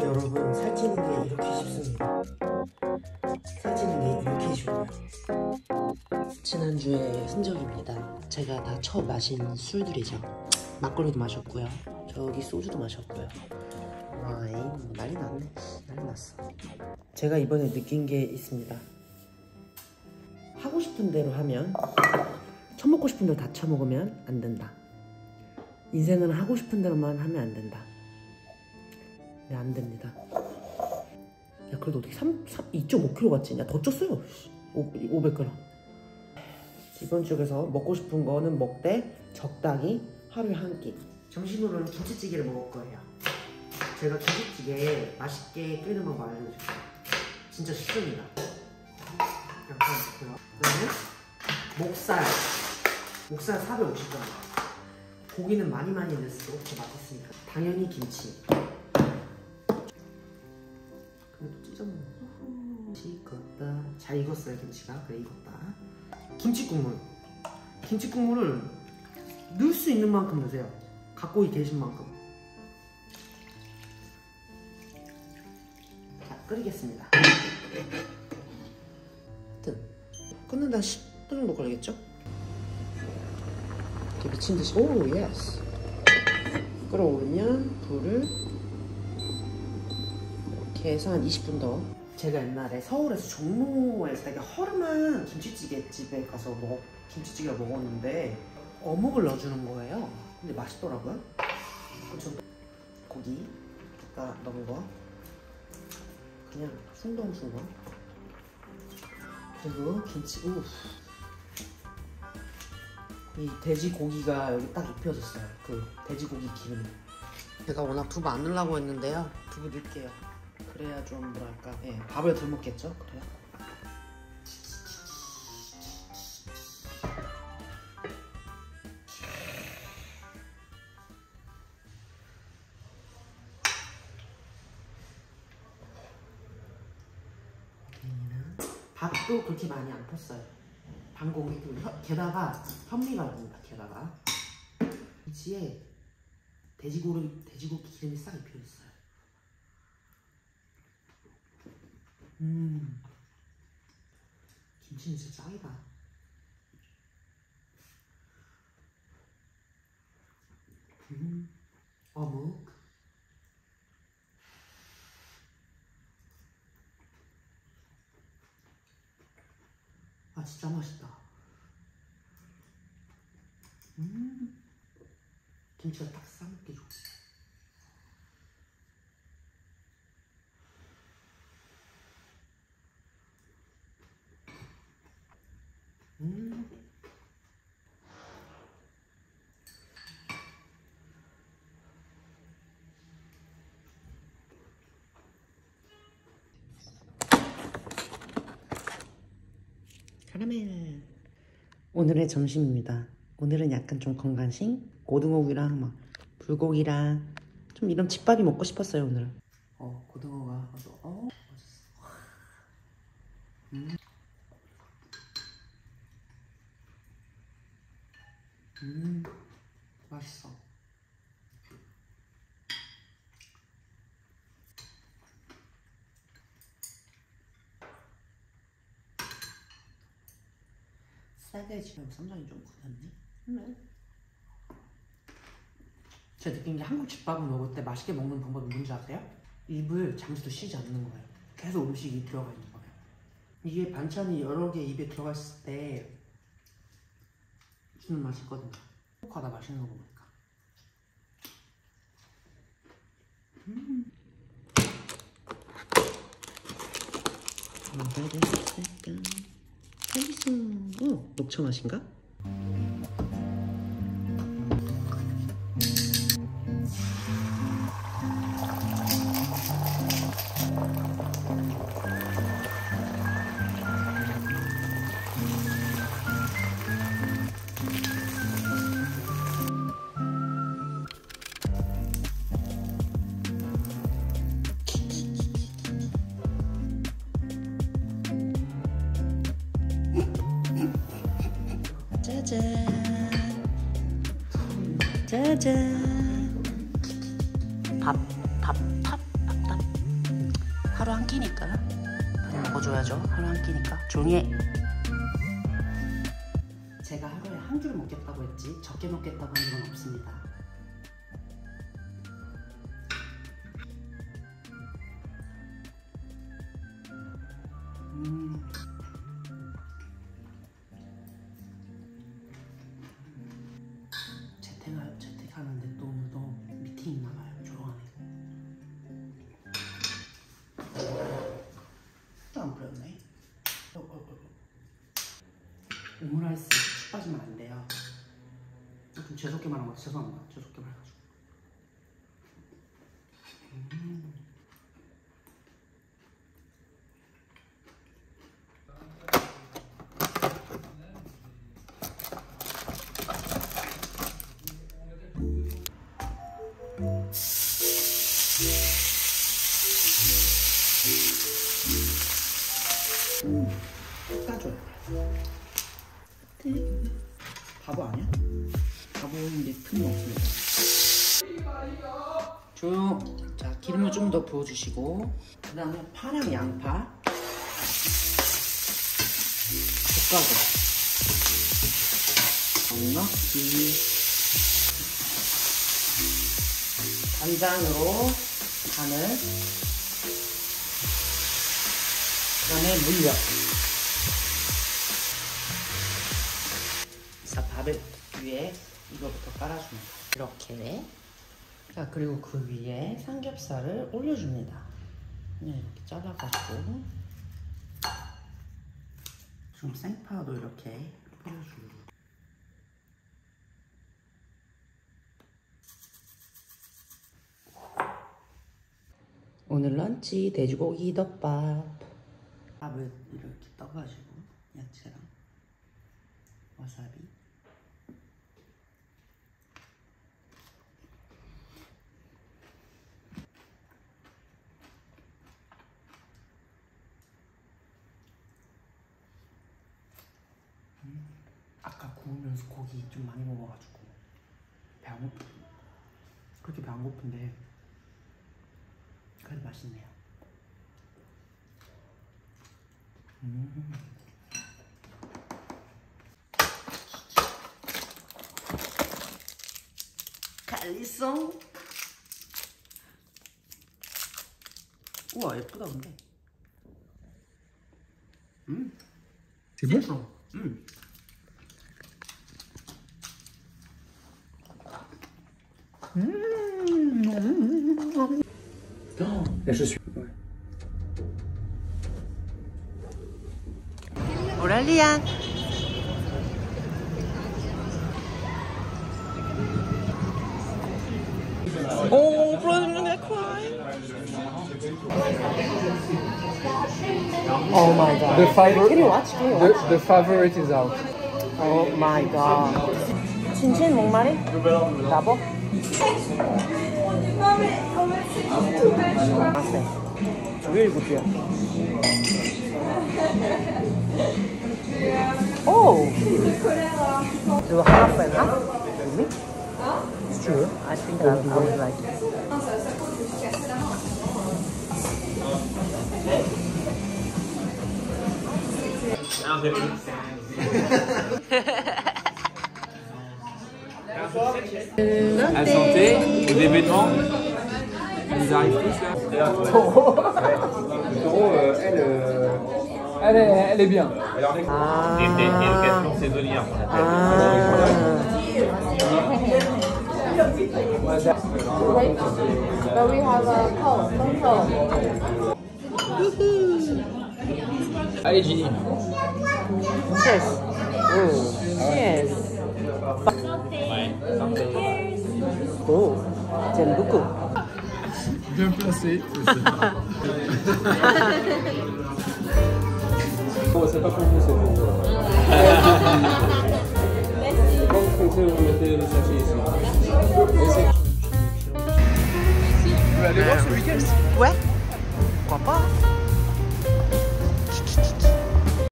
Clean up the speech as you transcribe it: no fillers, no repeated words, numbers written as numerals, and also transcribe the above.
여러분, 살찌는 게 이렇게 쉽습니다. 살찌는 게 이렇게 쉬워요. 지난주에 흔적입니다. 제가 다 처음 마신 술들이죠. 막걸리도 마셨고요, 저기 소주도 마셨고요. 와인 난리 났네. 난리 났어. 제가 이번에 느낀 게 있습니다. 하고 싶은 대로 하면, 처먹고 싶은 대로 다 처먹으면 안 된다. 인생은 하고 싶은 대로만 하면 안 된다. 네, 안 됩니다. 야, 그래도 어떻게 2.5kg 갔지? 야, 더 쪘어요. 500g. 이번 주에서 먹고 싶은 거는 먹되 적당히 하루에 한 끼. 점심으로는 김치찌개를 먹을 거예요. 제가 김치찌개 맛있게 끓이는 방법 알려드릴게요. 진짜 쉽습니다. 약간 그다음에 목살 450g. 고기는 많이 넣을수록 더 맛있으니까. 당연히 김치. 그래도 찢어 먹어. 김치 익었다. 잘 익었어요, 김치가. 그래, 익었다. 김치국물을 넣을 수 있는 만큼 넣으세요. 갖고 계신 만큼. 자, 끓이겠습니다. 끓는다 10분 정도 걸리겠죠? 이렇게 미친듯이. 오, 예스. 끓어오르면 불을 이렇게 해서 한 20분 더. 제가 옛날에 서울에서 종로에서 되게 허름한 김치찌개 집에 가서 김치찌개를 먹었는데 어묵을 넣어주는 거예요. 근데 맛있더라고요. 전 고기가 넣은 거 그냥 숭덩숭덩. 그리고 김치. 이 돼지고기가 여기 딱 입혀졌어요. 그 돼지고기 기름이. 제가 워낙 두부 안 넣으려고 했는데요, 두부 넣을게요. 그래야 좀 뭐랄까, 예, 밥을 덜 먹겠죠? 그래요. 밥도 그렇게 많이 안 폈어요. 반고기도. 게다가 현미가 납니다. 게다가 김치에 돼지고기 기름이 싹 입혀있어요. 김치는 진짜 짱이다. 어묵. 아, 진짜 맛있다. 김치가 딱 싸먹기 좋아. 카라멜. 오늘의 점심입니다. 오늘은 약간 좀 건강식 고등어구이랑 막 불고기랑 좀 이런 집밥이 먹고 싶었어요, 오늘은. 고등어가 맛있어. 맛있어. 싸가지랑 쌈장이 좀 굳었네. 제가 느낀 게 한국 집밥을 먹을 때 맛있게 먹는 방법이 뭔지 아세요? 입을 잠시도 쉬지 않는 거예요. 계속 음식이 들어가 있는 거예요. 이게 반찬이 여러 개 입에 들어갔을 때 주는 맛이 있거든요. 행복하다, 맛있는 거 먹으니까. 녹차 맛인가? 짜잔. 짜잔. 밥. 하루 한 끼니까 많이 먹어줘야죠. 하루 한 끼니까. 조용히 해. 제가 하루에 한 끼를 먹겠다고 했지 적게 먹겠다고 한 적은 없습니다. 재택하는데 또 오늘도 미팅 있나봐요. 조용하네. 또 안 뿌렸네. 오므라이스 쑥 빠지면 안 돼요. 좀 재수없게 말한 것 같아. 죄송합니다. 재수없게 말해가지고. 까줘요. 바보 아니야? 바보인데 틀림없습니다. 조용. 자, 기름을 좀 더 부어주시고, 그 다음에 파랑 양파 볶아줘. 넉넉히 간장으로 간을, 그 다음에 물엿. 자, 밥을 위에 이거부터 깔아줍니다. 이렇게. 자, 그리고 그 위에 삼겹살을 올려줍니다. 그냥 이렇게 잘라가지고 좀 생파도 이렇게 뿌려주고. 오늘 런치 돼지고기 덮밥. 밥을 이렇게 떠가지고 야채랑 와사비. 아까 구우면서 고기 좀 많이 먹어가지고 배 안 고프. 그렇게 배 안 고픈데 그래도 맛있네요. 칼리송. 우와, 예쁘다 근데. C'est bon? La chaussure. Ouais. 오랄리안. Oh, brother, I'm gonna cry. Oh my god. The favorite. Can you watch? The favorite is out. Oh my god. 친친 목마리? 나보? 아세. 조일구주야. Oh. Do half and half? Really? It's true. I think I would like it. À santé, ou des vêtements. Ils arrivent tous là. Taureau, elle est bien. Et une question saisonnière. But we have a cold. Allez Ginny. Cheers. Oh, cheers. Ouais, santé. Oh, j'aime beaucoup. Bien placé. Bon, c'est pas pour vous, c'est pour vous. Vous mettez le sachet ici. Tu veux aller voir ce week-end? Ouais, pourquoi pas?